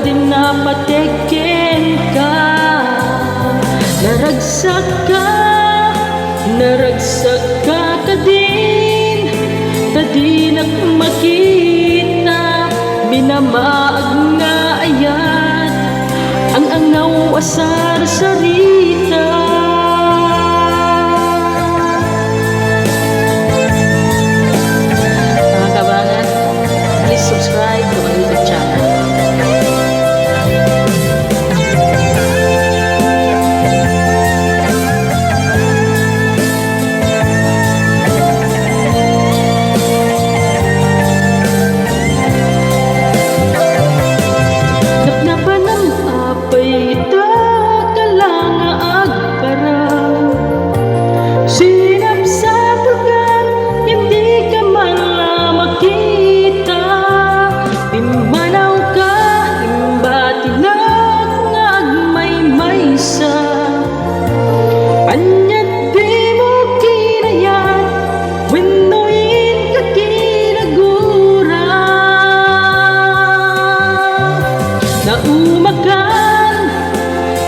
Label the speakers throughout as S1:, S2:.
S1: din napatikin ka. Naragsak ka kadin, tadinak makita, minamaag nga ayat, ang angaw asar sarita. Mga kabangan, please subscribe to my YouTube channel.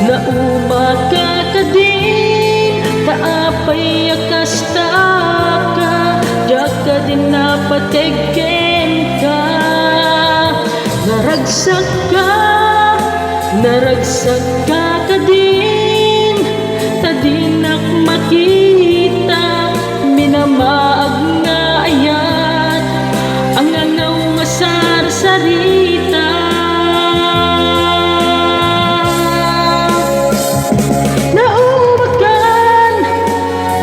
S1: Naumaka ka din, taapay akasta ka, diyak ka din napatikin ka. Naragsak ka kadin, tadinak makita, minamaag nga ayat, ang angaw nga sarsarita.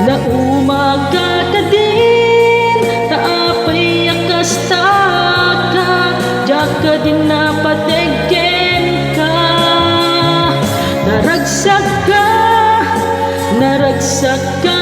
S1: Naumaga ka din, taapay akasta ka, diyak ka din napatikin ka. Naragsak ka